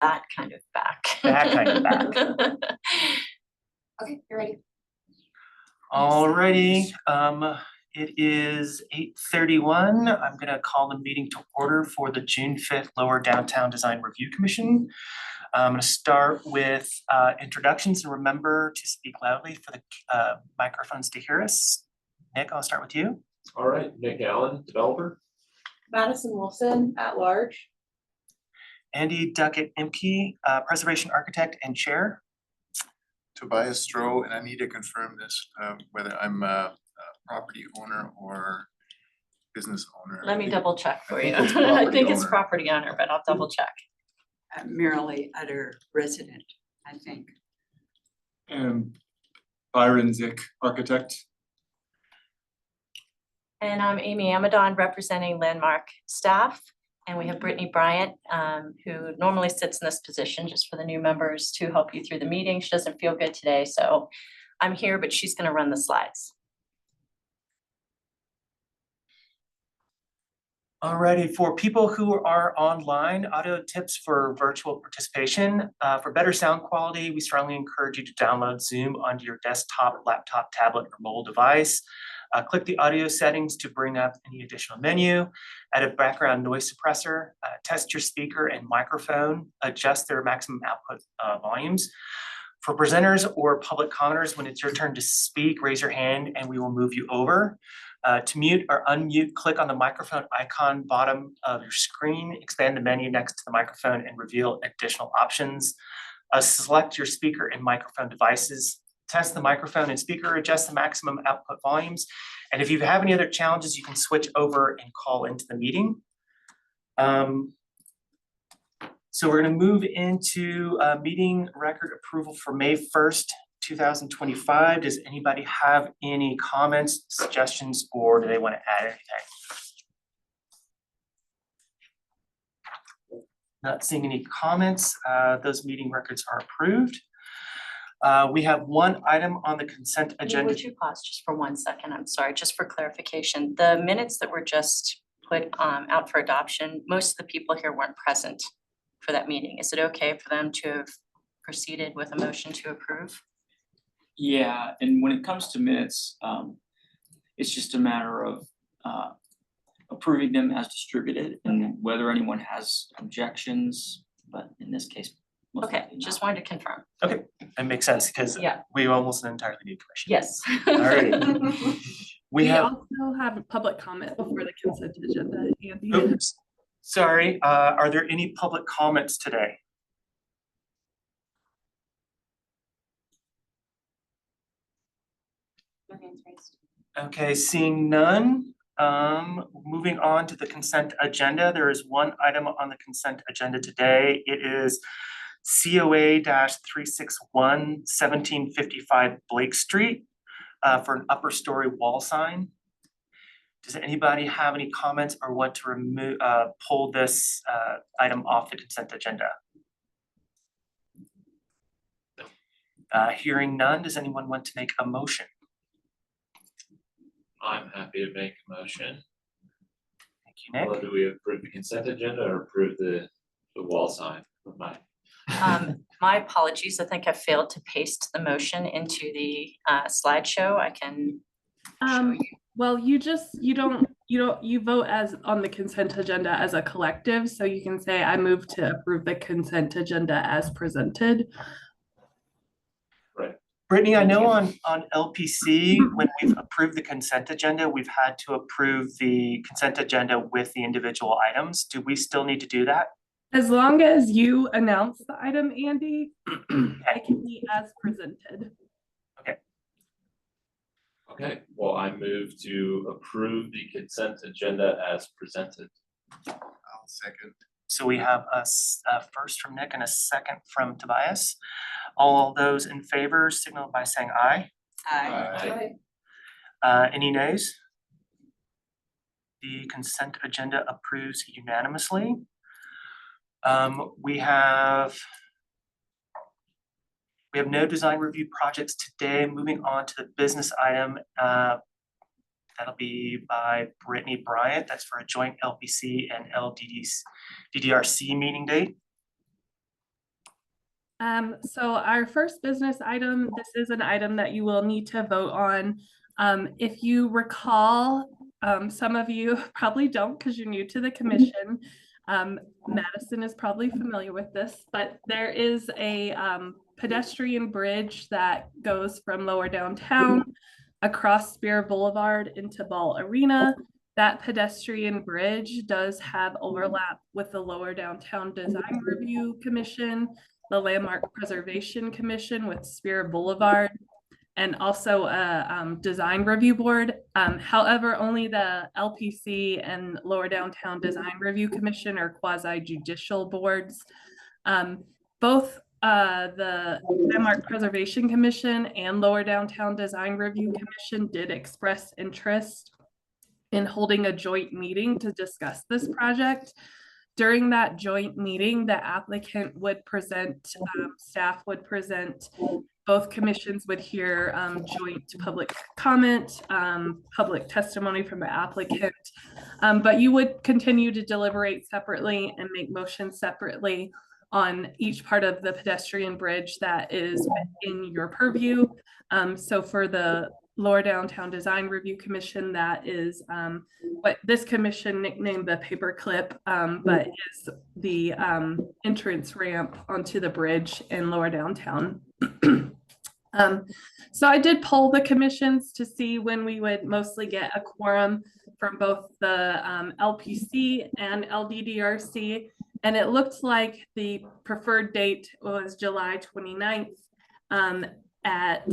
that kind of back. That kind of back. Okay, you're ready. Alrighty, it is 8:31. I'm gonna call the meeting to order for the June 5th Lower Downtown Design Review Commission. I'm gonna start with introductions, and remember to speak loudly for the microphones to hear us. Nick, I'll start with you. All right, Nick Allen, developer. Madison Wilson at large. Andy Duckett Imke, preservation architect and chair. Tobias Stroh, and I need to confirm this, whether I'm a property owner or business owner. Let me double check for you. I think it's I think property it's owner. property owner, but I'll double check. Merrily Utter resident, I think. Byron Zick, architect. And I'm Amy Amadon representing Landmark staff. And we have Brittany Bryant, who normally sits in this position just for the new members to help you through the meeting. She doesn't feel good today, so I'm here, but she's gonna run the slides. Alrighty, for people who are online, audio tips for virtual participation. For better sound quality, we strongly encourage you to download Zoom onto your desktop, laptop, tablet, or mobile device. Click the audio settings to bring up any additional menu, add a background noise suppressor, test your speaker and microphone, adjust their maximum output volumes. For presenters or public commenters, when it's your turn to speak, raise your hand and we will move you over. To mute or unmute, click on the microphone icon bottom of your screen, expand the menu next to the microphone and reveal additional options. Select your speaker and microphone devices. Test the microphone and speaker, adjust the maximum output volumes. And if you have any other challenges, you can switch over and call into the meeting. So we're gonna move into meeting record approval for May 1st, 2025. Does anybody have any comments, suggestions, or do they want to add anything? Not seeing any comments. Those meeting records are approved. We have one item on the consent agenda. Would you pause just for 1 second? I'm sorry, just for clarification. The minutes that were just put out for adoption, most of the people here weren't present for that meeting. Is it okay for them to have proceeded with a motion to approve? Yeah, and when it comes to minutes, it's just a matter of approving them as distributed and whether anyone has objections, but in this case. most Okay, likely just not. wanted to confirm. Okay, that makes sense because Yeah. we almost an entirely new commission. Yes. Alrighty. We have, also have a public comment before the consent agenda, Andy. oops, sorry, are there any public comments today? No hands raised. Okay, seeing none, moving on to the consent agenda. There is one item on the consent agenda today. It is COA-361 1755 Blake Street for an upper story wall sign. Does anybody have any comments or want to remove, pull this item off the consent agenda? Hearing none, does anyone want to make a motion? I'm happy to make a motion. Thank you, Nick. Well, do we approve the consent agenda or approve the wall sign? My apologies, I think I failed to paste the motion into the slideshow. I can show you. Well, you vote as on the consent agenda as a collective, so you can say I move to approve the consent agenda as presented. Right. Brittany, I know on LPC, when we've approved the consent agenda, we've had to approve the consent agenda with the individual items. Do we still need to do that? As long as you announce the item, Andy, it can be as presented. Okay, well, I move to approve the consent agenda as presented. I'll second. So we have a first from Nick and a second from Tobias. All those in favor signal by saying aye. Aye. Any nays? The consent agenda approves unanimously. We have no design review projects today. Moving on to the business item, that'll be by Brittany Bryant. That's for a joint LPC and DDRC meeting date. So our first business item, this is an item that you will need to vote on. If you recall, some of you probably don't because you're new to the commission. Madison is probably familiar with this, but there is a pedestrian bridge that goes from lower downtown across Spear Boulevard into Ball Arena. That pedestrian bridge does have overlap with the Lower Downtown Design Review Commission, the Landmark Preservation Commission with Spear Boulevard, and also a design review board. However, only the LPC and Lower Downtown Design Review Commission are quasi judicial boards. Both the Landmark Preservation Commission and Lower Downtown Design Review Commission did express interest in holding a joint meeting to discuss this project. During that joint meeting, the applicant would present, staff would present, both commissions would hear joint public comment, public testimony from the applicant, but you would continue to deliberate separately and make motions separately on each part of the pedestrian bridge that is within your purview. So for the Lower Downtown Design Review Commission, that is what this commission nicknamed the paperclip, but is the entrance ramp onto the bridge in Lower Downtown. So I did poll the commissions to see when we would mostly get a quorum from both the LPC and LDDRC, and it looked like the preferred date was July 29th at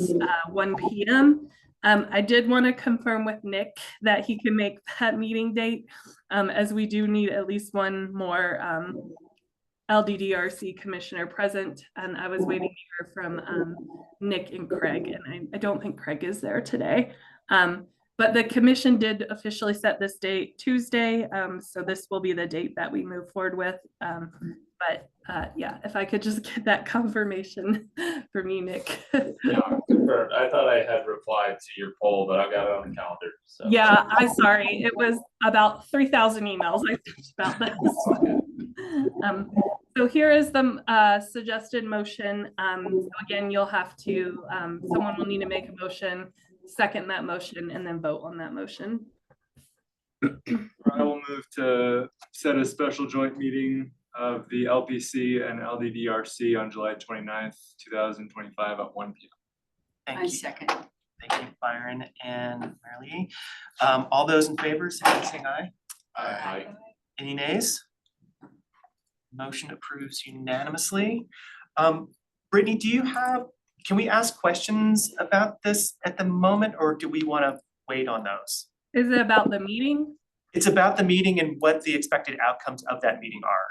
1 p.m. I did want to confirm with Nick that he can make that meeting date, as we do need at least one more LDDRC commissioner present, and I was waiting to hear from Nick and Craig, and I don't think Craig is there today. But the commission did officially set this date Tuesday, so this will be the date that we move forward with. But yeah, if I could just get that confirmation for me, Nick. Yeah, confirmed. I thought I had replied to your poll, but I've got it on the calendar, so. Yeah, I'm sorry. It was about 3,000 emails I sent about this. So here is the suggested motion. So again, you'll have to, someone will need to make a motion, second that motion, and then vote on that motion. I will move to set a special joint meeting of the LPC and LDDRC on July 29th, 2025 at 1 p.m. I Thank you. second. Thank you, Byron and Marilee. All those in favor, saying aye. Aye. Any nays? Motion approves unanimously. Brittany, can we ask questions about this at the moment, or do we want to wait on those? Is it about the meeting? It's about the meeting and what the expected outcomes of that meeting are.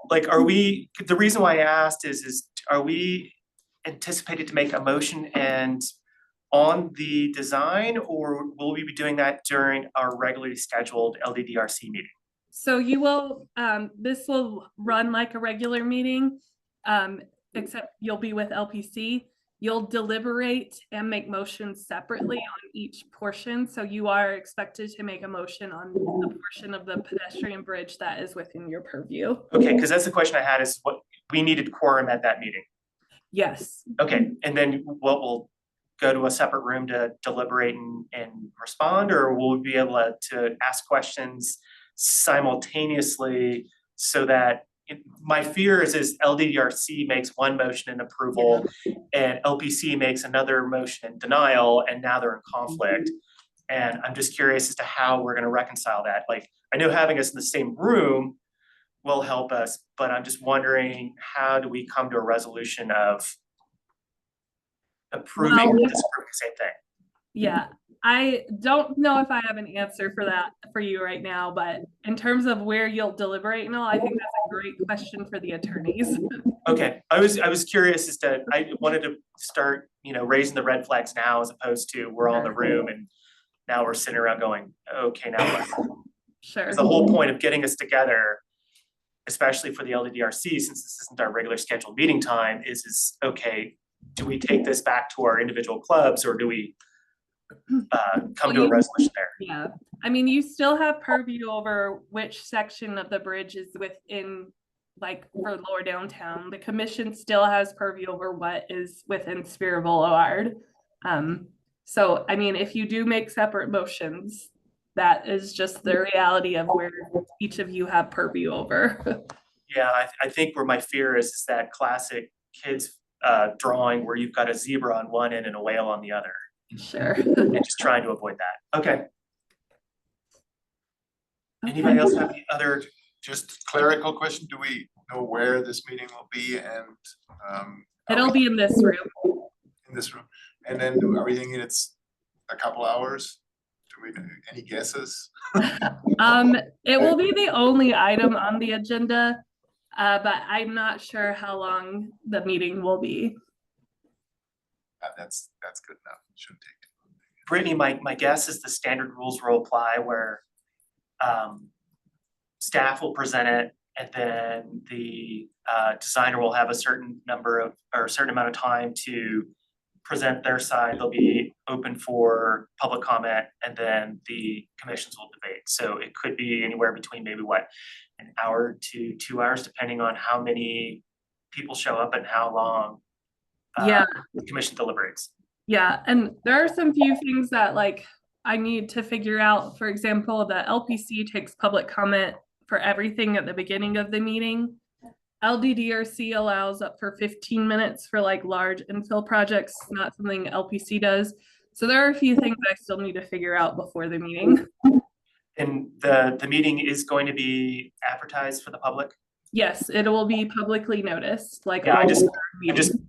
Like, the reason why I asked is are we anticipated to make a motion and on the design, or will we be doing that during our regularly scheduled LDDRC meeting? So you will, this will run like a regular meeting, except you'll be with LPC. You'll deliberate and make motions separately on each portion. So you are expected to make a motion on the portion of the pedestrian bridge that is within your purview. Okay, because that's the question I had, is what we needed quorum at that meeting. Yes. Okay, and then we'll go to a separate room to deliberate and respond, or will we be able to ask questions simultaneously so that my fear is LDDRC makes one motion in approval and LPC makes another motion in denial, and now they're in conflict. And I'm just curious as to how we're going to reconcile that. Like, I know having us in the same room will help us, but I'm just wondering, how do we come to a resolution of approving Well, and disapproving the same thing? Yeah, I don't know if I have an answer for that for you right now, but in terms of where you'll deliberate and all, I think that's a great question for the attorneys. Okay, I was curious as to, I wanted to start, raising the red flags now, as opposed to we're all in the room and now we're sitting around going, okay, now what? Sure. Because the whole point of getting us together, especially for the LDDRC, since this isn't our regular scheduled meeting time, is okay, do we take this back to our individual clubs, or do we come to a resolution there? Yeah, I mean, you still have purview over which section of the bridge is within like for lower downtown, the commission still has purview over what is within Spear Boulevard. So I mean, if you do make separate motions, that is just the reality of where each of you have purview over. Yeah, I think where my fear is that classic kids drawing where you've got a zebra on one end and a whale on the other, Sure. and just trying to avoid that. Okay. Anybody else have any other? Just clerical question, do we know where this meeting will be and are It'll we be in this room. in this room? And then are we thinking it's a couple hours? Do we, any guesses? It will be the only item on the agenda, but I'm not sure how long the meeting will be. That's good enough, shouldn't take too long. Brittany, my guess is the standard rules will apply where staff will present it and then the designer will have a certain number of, or a certain amount of time to present their side. They'll be open for public comment and then the commissions will debate. So it could be anywhere between maybe an hour to 2 hours, depending on how many people show up and how long Yeah. the commission deliberates. Yeah, and there are some few things that like I need to figure out. For example, the LPC takes public comment for everything at the beginning of the meeting. LDDRC allows up for 15 minutes for like large infill projects, not something LPC does. So there are a few things I still need to figure out before the meeting. And the meeting is going to be advertised for the public? Yes, it will be publicly noticed, like. Yeah, all I'm meetings. just,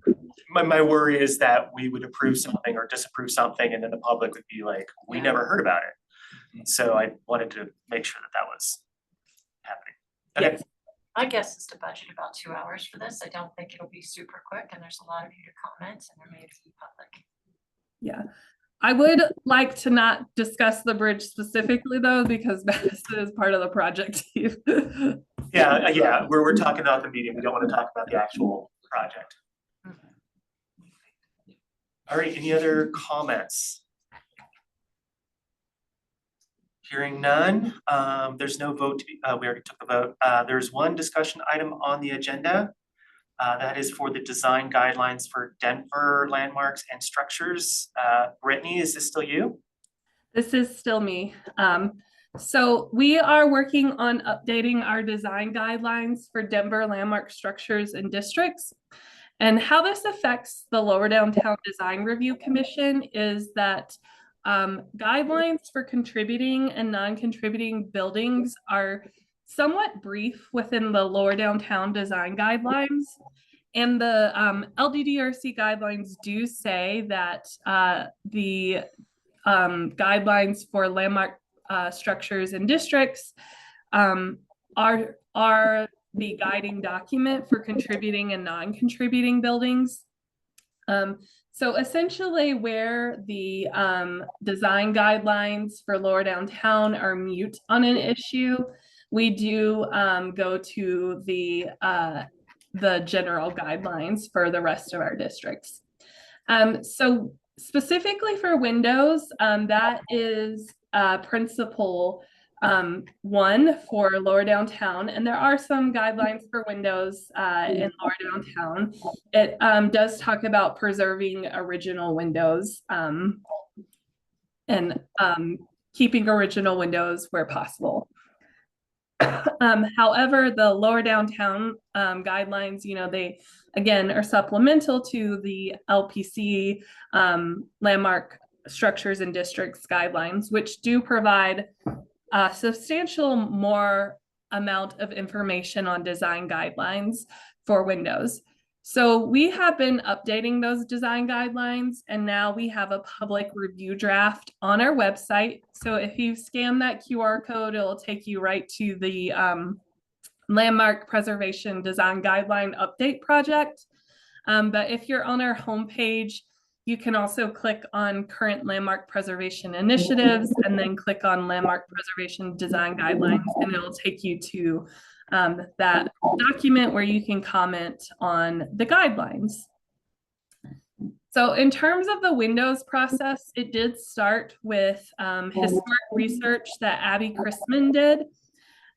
my worry is that we would approve something or disapprove something and then the public would be like, we never heard about it. So I wanted to make sure that was happening. Okay, Yes. My guess is to budget about 2 hours for this. I don't think it'll be super quick and there's a lot of you to comment and there may be public. Yeah, I would like to not discuss the bridge specifically though, because Madison is part of the project team. yeah, we're talking about the meeting. We don't want to talk about the actual project. All right, any other comments? Hearing none, there's no vote to be, we already took a vote. There's one discussion item on the agenda. That is for the design guidelines for Denver landmarks and structures. Brittany, is this still you? This is still me. So we are working on updating our design guidelines for Denver landmark structures and districts. And how this affects the Lower Downtown Design Review Commission is that guidelines for contributing and non-contributing buildings are somewhat brief within the Lower Downtown Design Guidelines. And the LDDRC guidelines do say that the guidelines for landmark structures and districts are the guiding document for contributing and non-contributing buildings. So essentially where the design guidelines for Lower Downtown are mute on an issue, we do go to the general guidelines for the rest of our districts. So specifically for windows, that is principle 1 for Lower Downtown, and there are some guidelines for windows in Lower Downtown. It does talk about preserving original windows and keeping original windows where possible. However, the Lower Downtown guidelines, you know, they again are supplemental to the LPC landmark structures and districts guidelines, which do provide a substantial more amount of information on design guidelines for windows. So we have been updating those design guidelines, and now we have a public review draft on our website. So if you scan that QR code, it'll take you right to the Landmark Preservation Design Guideline Update Project. But if you're on our homepage, you can also click on current landmark preservation initiatives and then click on landmark preservation design guidelines, and it'll take you to that document where you can comment on the guidelines. So in terms of the windows process, it did start with historic research that Abby Christman did.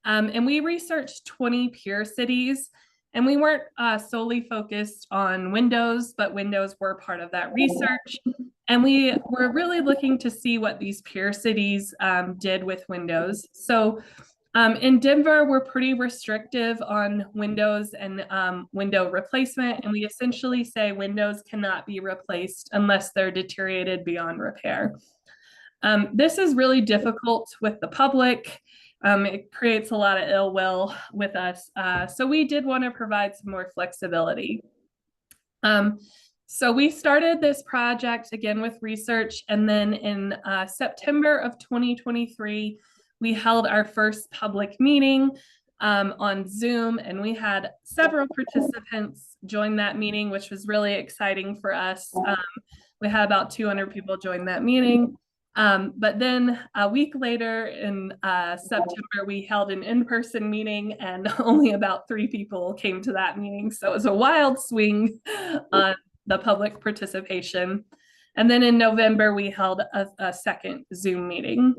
And we researched 20 peer cities, and we weren't solely focused on windows, but windows were part of that research. And we were really looking to see what these peer cities did with windows. So in Denver, we're pretty restrictive on windows and window replacement. And we essentially say windows cannot be replaced unless they're deteriorated beyond repair. This is really difficult with the public. It creates a lot of ill will with us. So we did want to provide some more flexibility. So we started this project again with research, and then in September of 2023, we held our first public meeting on Zoom, and we had several participants join that meeting, which was really exciting for us. We had about 200 people join that meeting. But then a week later in September, we held an in-person meeting, and only about 3 people came to that meeting. So it was a wild swing on the public participation. And then in November, we held a second Zoom meeting.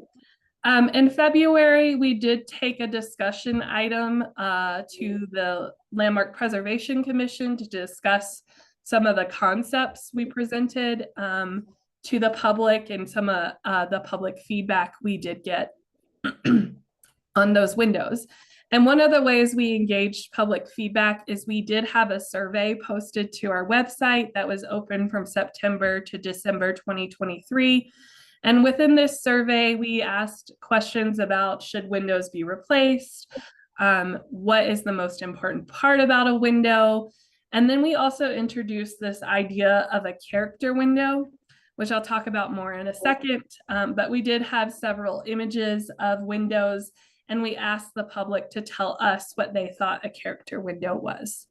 In February, we did take a discussion item to the Landmark Preservation Commission to discuss some of the concepts we presented to the public and some of the public feedback we did get on those windows. And one of the ways we engaged public feedback is we did have a survey posted to our website that was open from September to December 2023. And within this survey, we asked questions about should windows be replaced? What is the most important part about a window? And then we also introduced this idea of a character window, which I'll talk about more in a second. But we did have several images of windows, and we asked the public to tell us what they thought a character window was.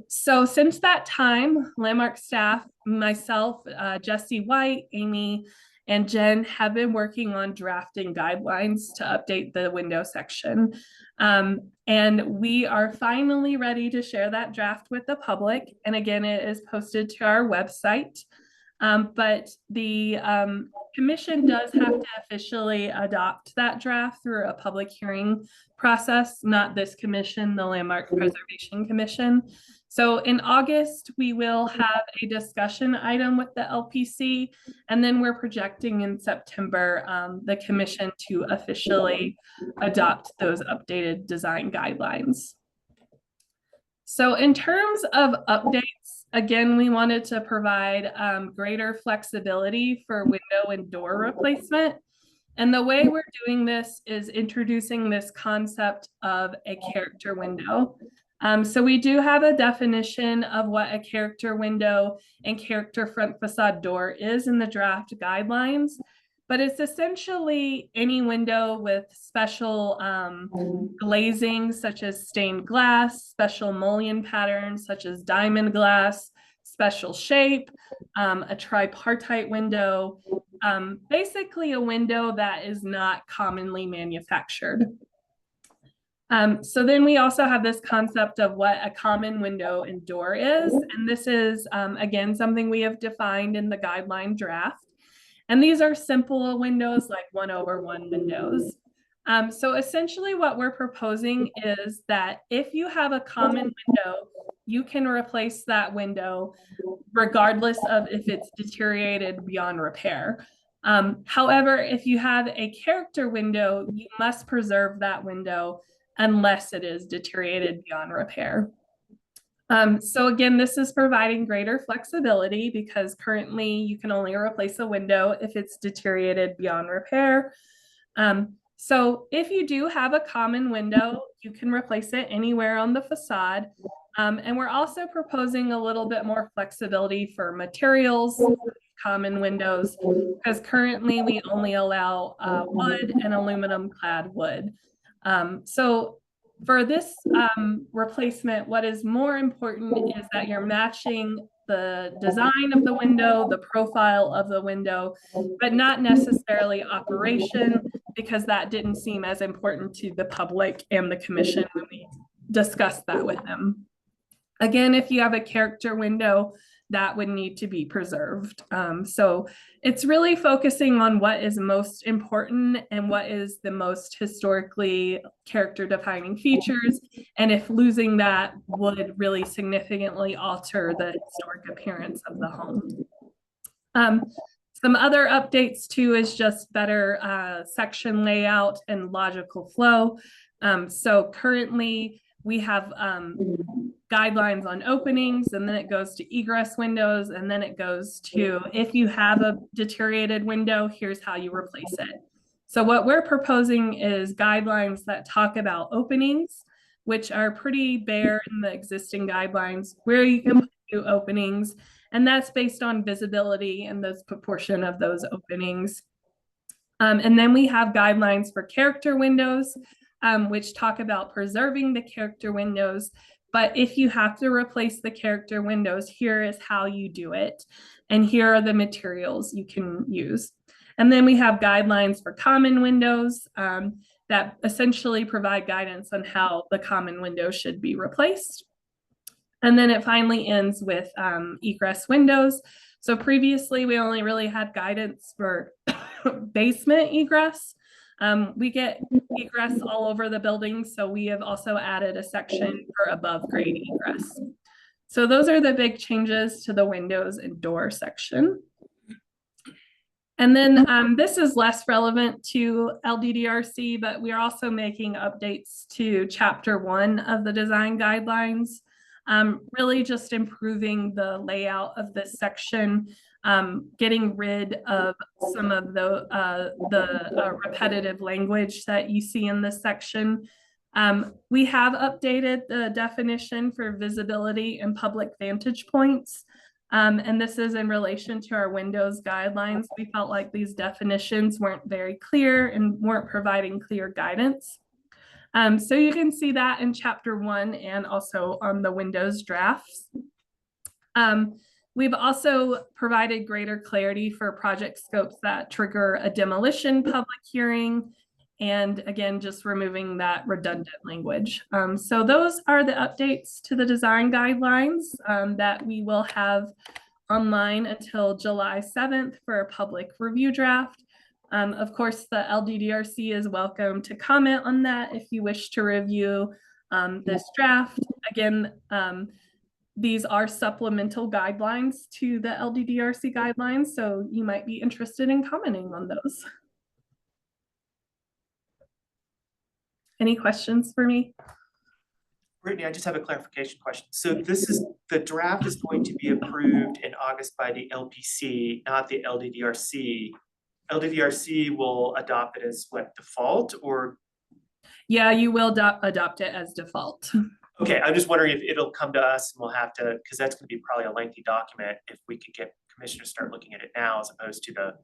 So since that time, Landmark staff, myself, Jesse White, Amy, and Jen have been working on drafting guidelines to update the window section. And we are finally ready to share that draft with the public. And again, it is posted to our website. But the commission does have to officially adopt that draft through a public hearing process, not this commission, the Landmark Preservation Commission. So in August, we will have a discussion item with the LPC, and then we're projecting in September the commission to officially adopt those updated design guidelines. So in terms of updates, again, we wanted to provide greater flexibility for window and door replacement. And the way we're doing this is introducing this concept of a character window. So we do have a definition of what a character window and character front facade door is in the draft guidelines, but it's essentially any window with special glazing, such as stained glass, special mullion patterns, such as diamond glass, special shape, a tripartite window, basically a window that is not commonly manufactured. So then we also have this concept of what a common window and door is. And this is, again, something we have defined in the guideline draft. And these are simple windows like 1/1 windows. So essentially what we're proposing is that if you have a common window, you can replace that window regardless of if it's deteriorated beyond repair. However, if you have a character window, you must preserve that window unless it is deteriorated beyond repair. So again, this is providing greater flexibility because currently you can only replace a window if it's deteriorated beyond repair. So if you do have a common window, you can replace it anywhere on the facade. And we're also proposing a little bit more flexibility for materials, common windows, because currently we only allow wood and aluminum clad wood. So for this replacement, what is more important is that you're matching the design of the window, the profile of the window, but not necessarily operation, because that didn't seem as important to the public and the commission when we discussed that with them. Again, if you have a character window, that would need to be preserved. So it's really focusing on what is most important and what is the most historically character defining features. And if losing that would really significantly alter the historic appearance of the home. Some other updates too is just better section layout and logical flow. So currently we have guidelines on openings, and then it goes to egress windows, and then it goes to, if you have a deteriorated window, here's how you replace it. So what we're proposing is guidelines that talk about openings, which are pretty bare in the existing guidelines, where you can put new openings, and that's based on visibility and the proportion of those openings. And then we have guidelines for character windows, which talk about preserving the character windows. But if you have to replace the character windows, here is how you do it. And here are the materials you can use. And then we have guidelines for common windows that essentially provide guidance on how the common window should be replaced. And then it finally ends with egress windows. So previously we only really had guidance for basement egress. We get egress all over the building, so we have also added a section for above grade egress. So those are the big changes to the windows and door section. And then this is less relevant to LDDRC, but we are also making updates to Chapter 1 of the design guidelines, really just improving the layout of this section, getting rid of some of the repetitive language that you see in this section. We have updated the definition for visibility and public vantage points. And this is in relation to our windows guidelines. We felt like these definitions weren't very clear and weren't providing clear guidance. So you can see that in Chapter 1 and also on the Windows drafts. We've also provided greater clarity for project scopes that trigger a demolition public hearing, and again, just removing that redundant language. So those are the updates to the design guidelines that we will have online until July 7th for a public review draft. Of course, the LDDRC is welcome to comment on that if you wish to review this draft. Again, these are supplemental guidelines to the LDDRC guidelines, so you might be interested in commenting on those. Any questions for me? Brittany, I just have a clarification question. So this is, the draft is going to be approved in August by the LPC, not the LDDRC. LDDRC will adopt it as what, default, or? Yeah, you will adopt it as default. Okay, I'm just wondering if it'll come to us and we'll have to, because that's gonna be probably a lengthy document, if we could get commissioners to start looking at it now as opposed to the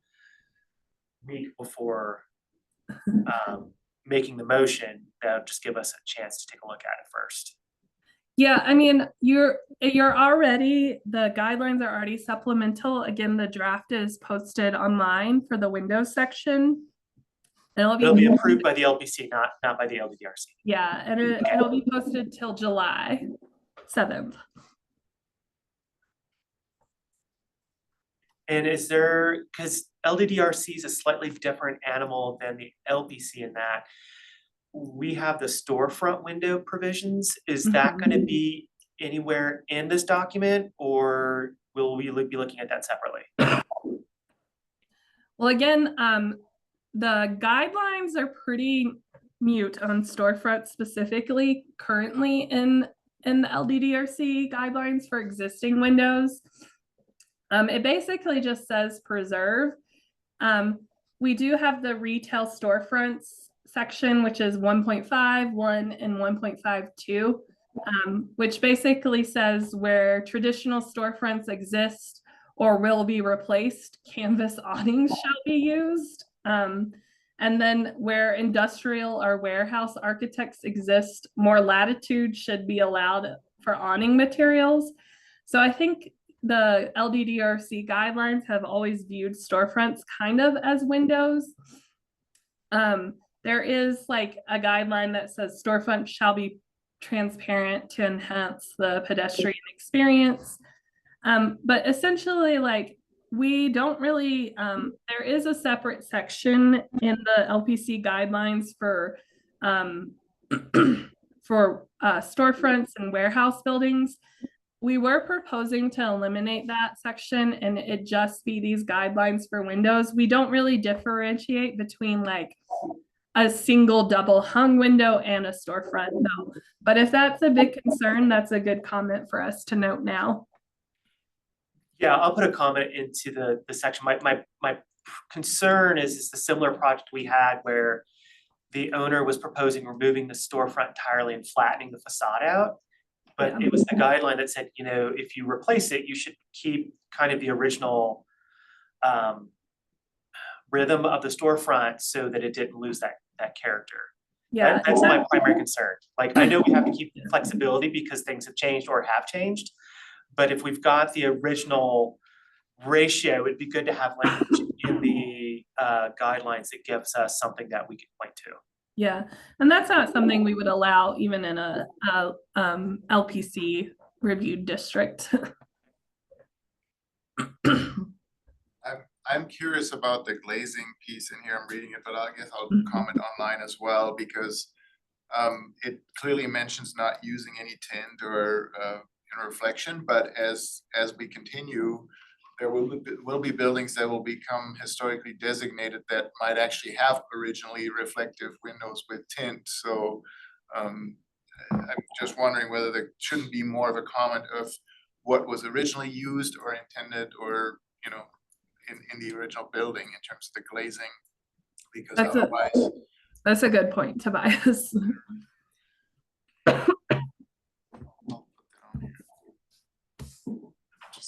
week before making the motion. That'll just give us a chance to take a look at it first. Yeah, I mean, you're already, the guidelines are already supplemental. Again, the draft is posted online for the Windows section. It'll be approved by the LPC, not by the LDDRC. Yeah, and it'll be posted till July 7th. And is there, because LDDRC is a slightly different animal than the LPC in that we have the storefront window provisions. Is that going to be anywhere in this document, or will we be looking at that separately? Well, again, the guidelines are pretty mute on storefront specifically currently in the LDDRC guidelines for existing windows. It basically just says preserve. We do have the retail storefronts section, which is 1.5, 1, and 1.52, which basically says where traditional storefronts exist or will be replaced, canvas awnings shall be used. And then where industrial or warehouse architects exist, more latitude should be allowed for awning materials. So I think the LDDRC guidelines have always viewed storefronts kind of as windows. There is like a guideline that says storefront shall be transparent to enhance the pedestrian experience. But essentially, like, we don't really, there is a separate section in the LPC guidelines for, storefronts and warehouse buildings. We were proposing to eliminate that section and it just be these guidelines for windows. We don't really differentiate between like a single double hung window and a storefront though. But if that's a big concern, that's a good comment for us to note now. Yeah, I'll put a comment into the section. My concern is the similar project we had where the owner was proposing removing the storefront entirely and flattening the facade out. But Yeah. it was the guideline that said, you know, if you replace it, you should keep kind of the original rhythm of the storefront so that it didn't lose that character. Yeah. That's my primary concern. Like, I know we have to keep flexibility because things have changed or have changed. But if we've got the original ratio, it'd be good to have language in the guidelines that gives us something that we can point to. Yeah, and that's not something we would allow even in a LPC reviewed district. I'm curious about the glazing piece in here. I'm reading it, but I guess I'll comment online as well because it clearly mentions not using any tint or reflection, but as we continue, there will be buildings that will become historically designated that might actually have originally reflective windows with tint. So I'm just wondering whether there shouldn't be more of a comment of what was originally used or intended, or you know, in the original building in terms of the glazing, because otherwise. That's a good point, Tobias.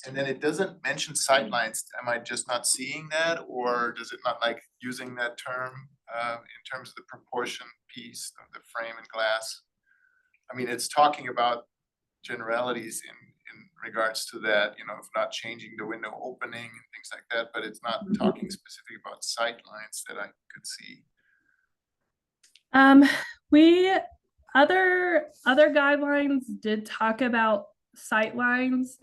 And then it doesn't mention sightlines. Am I just not seeing that, or does it not like using that term in terms of the proportion piece of the frame and glass? I mean, it's talking about generalities in regards to that, you know, of not changing the window opening and things like that, but it's not talking specifically about sightlines that I could see. Other guidelines did talk about sightlines.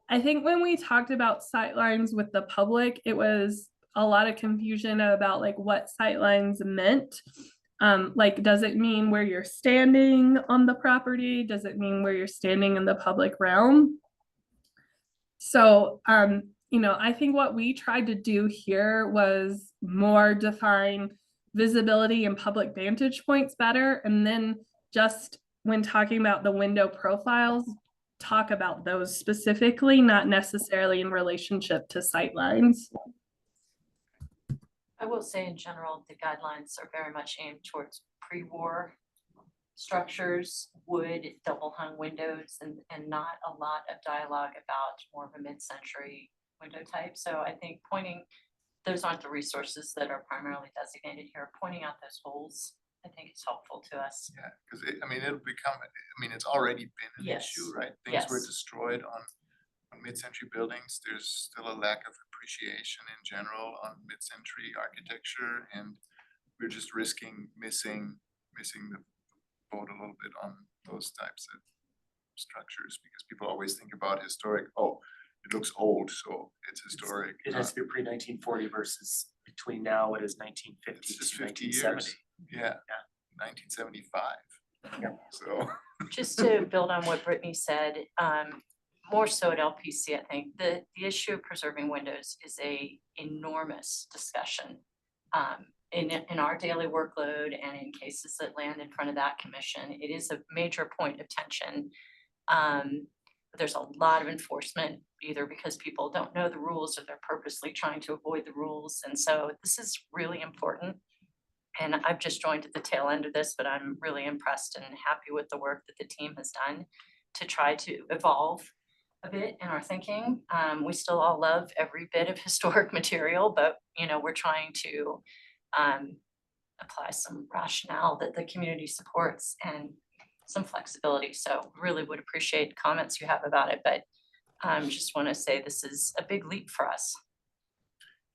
I think when we talked about sightlines with the public, it was a lot of confusion about like what sightlines meant. Like, does it mean where you're standing on the property? Does it mean where you're standing in the public realm? So, you know, I think what we tried to do here was more define visibility and public vantage points better. And then just when talking about the window profiles, talk about those specifically, not necessarily in relationship to sightlines. I will say in general, the guidelines are very much aimed towards pre-war structures, wood, double hung windows, and not a lot of dialogue about more of a mid-century window type. So I think those aren't the resources that are primarily designated here. Pointing out those holes, I think is helpful to us. Yeah, because it's already been an Yes. issue, right? Things were Yes. destroyed on mid-century buildings. There's still a lack of appreciation in general on mid-century architecture, and we're just risking missing the boat a little bit on those types of structures, because people always think about historic, oh, it looks old, so it's historic. It has to be pre-1940 versus between now, what is 1950 It's just to 50 1970. years. Yeah, 1975. So. Just to build on what Brittany said, more so at LPC, I think the issue of preserving windows is a enormous discussion. In our daily workload and in cases that land in front of that commission, it is a major point of tension. There's a lot of enforcement, either because people don't know the rules or they're purposely trying to avoid the rules. And so this is really important. And I've just joined at the tail end of this, but I'm really impressed and happy with the work that the team has done to try to evolve a bit in our thinking. We still all love every bit of historic material, but you know, we're trying to apply some rationale that the community supports and some flexibility. So really would appreciate comments you have about it, but just want to say this is a big leap for us.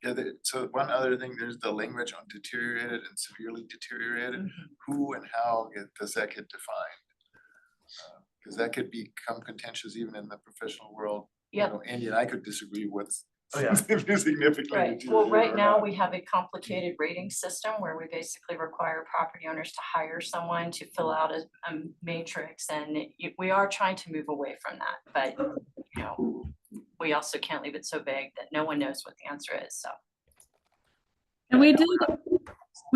Yeah, so one other thing, there's the language on deteriorated and severely deteriorated. Who and how does that get defined? Because that could become contentious even in the professional world Yep. Andy and I could disagree what's Oh, yeah. significantly. Right, well, right deteriorated or now not. we have a complicated rating system where we basically require property owners to hire someone to fill out a matrix, and we are trying to move away from that, but, you know, we also can't leave it so vague that no one knows what the answer is, so. And we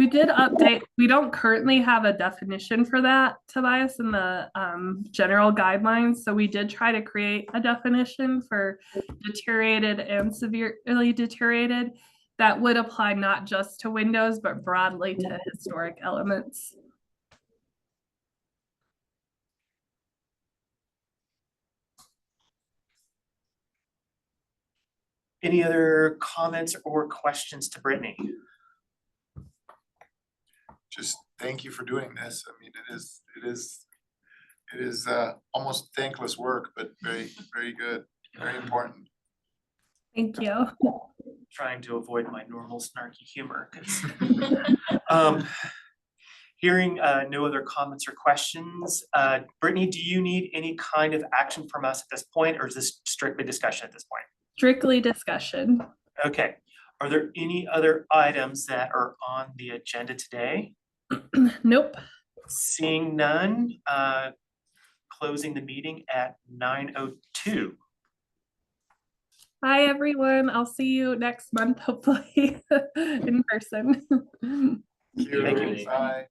did update, we don't currently have a definition for that, Tobias, in the general guidelines, so we did try to create a definition for deteriorated and severely deteriorated that would apply not just to windows, but broadly to historic elements. Any other comments or questions to Brittany? Just thank you for doing this. I mean, it is almost thankless work, but very, very good, very important. Thank you. Trying to avoid my normal snarky humor, 'cause hearing no other comments or questions, Brittany, do you need any kind of action from us at this point, or is this strictly discussion at this point? Strictly discussion. Okay, are there any other items that are on the agenda today? Nope. Seeing none, closing the meeting at 9:02. Hi, everyone. I'll see you next month, hopefully in person. Thank Thank you. Bye.